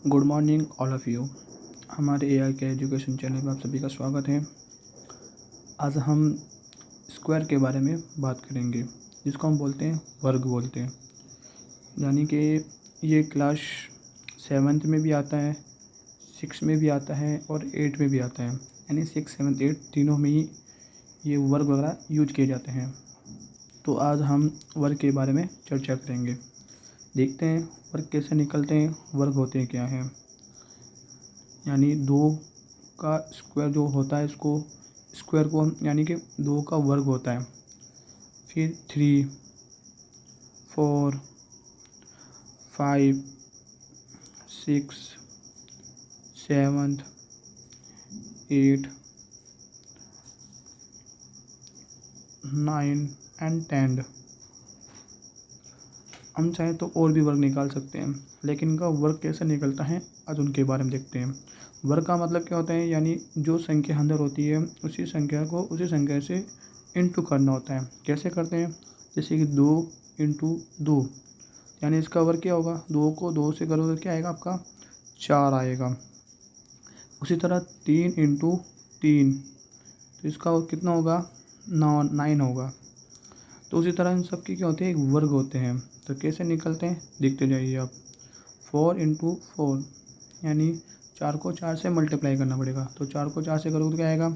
Good morning all of you. हमारे AI के education channel में आप सभी का स्वागत है। आज हम स्क्वायर के बारे में बात करेंगे, जिसको हम बोलते हैं वर्ग बोलते हैं। यानी कि ये क्लास 7th में भी आता है, 6 में भी आता है और 8 में भी आता है। यानी 6, 7, 8 तीनों में ही ये वर्ग वगैरह यूज किए जाते हैं। तो आज हम वर्ग के बारे में चर्चा करेंगे। देखते हैं वर्ग कैसे निकलते हैं, वर्ग होते क्या हैं। यानी 2 का स्क्वायर जो होता है, इसको स्क्वायर को हम यानी कि 2 का वर्ग होता है। फिर 3, 4, 5, 6, 7, 8, 9 एंड 10। हम चाहें तो और भी वर्ग निकाल सकते हैं, लेकिन इनका वर्ग कैसे निकलता है आज उनके बारे में देखते हैं। वर्ग का मतलब क्या होता है, यानी जो संख्या अंदर होती है उसी संख्या को उसी संख्या से इंटू करना होता है। कैसे करते हैं, जैसे कि 2 इंटू 2, यानी इसका वर्ग क्या होगा, 2 को 2 से करोगे तो क्या आएगा आपका 4 आएगा। उसी तरह 3 इंटू 3, तो इसका वर्ग कितना होगा 9 होगा। तो उसी तरह इन सब की क्या होते हैं, एक वर्ग होते हैं। तो कैसे निकलते हैं देखते जाइए आप। 4 इंटू 4, यानी 4 को 4 से मल्टीप्लाई करना पड़ेगा। तो 4 को 4 से करोगे तो क्या आएगा,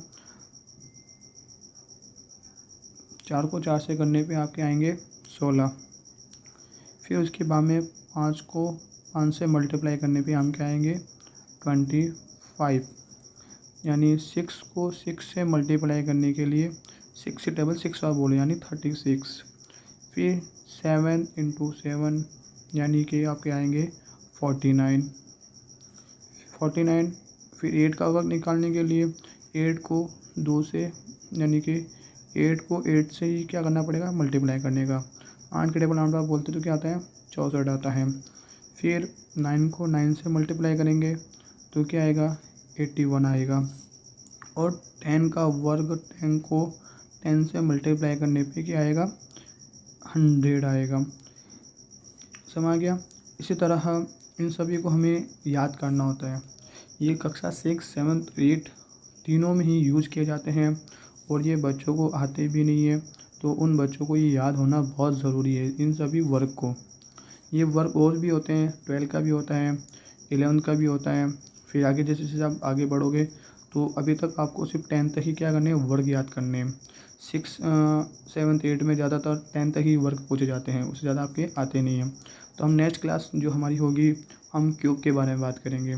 4 को 4 से करने पे आपके आएंगे 16। फिर उसके बाद में 5 को 5 से मल्टीप्लाई करने पे हम क्या आएंगे 25। यानी 6 को 6 से मल्टीप्लाई करने के लिए 6 से डबल 6 और बोले, यानी 36। फिर 7 इंटू 7, यानी कि आपके आएंगे 49। फिर 8 का वर्ग निकालने के लिए 8 को 2 से, यानी कि 8 को 8 से ही क्या करना पड़ेगा, मल्टीप्लाई करने का। 8 के डबल 8 आप बोलते तो क्या आता है 64 आता है। फिर 9 को 9 से मल्टीप्लाई करेंगे तो क्या आएगा 81 आएगा। और 10 का वर्ग 10 को 10 से मल्टीप्लाई करने पे क्या आएगा 100 आएगा। समझ गया। इसी तरह इन सभी को हमें याद करना होता है। ये कक्षा 6, 7, 8 तीनों में ही यूज किए जाते हैं और ये बच्चों को आते भी नहीं है, तो उन बच्चों को ये याद होना बहुत ज़रूरी है इन सभी वर्ग को। ये वर्ग और भी होते हैं, 12 का भी होता है, 11 का भी होता है। फिर आगे जैसे जैसे आप आगे बढ़ोगे तो अभी तक आपको सिर्फ 10 तक ही क्या करने हैं, वर्ग याद करने हैं। 6, 7, 8 में ज़्यादातर 10 तक ही वर्ग पूछे जाते हैं, उससे ज़्यादा आपके आते नहीं हैं। तो हम नेक्स्ट क्लास जो हमारी होगी, हम क्यूब के बारे में बात करेंगे।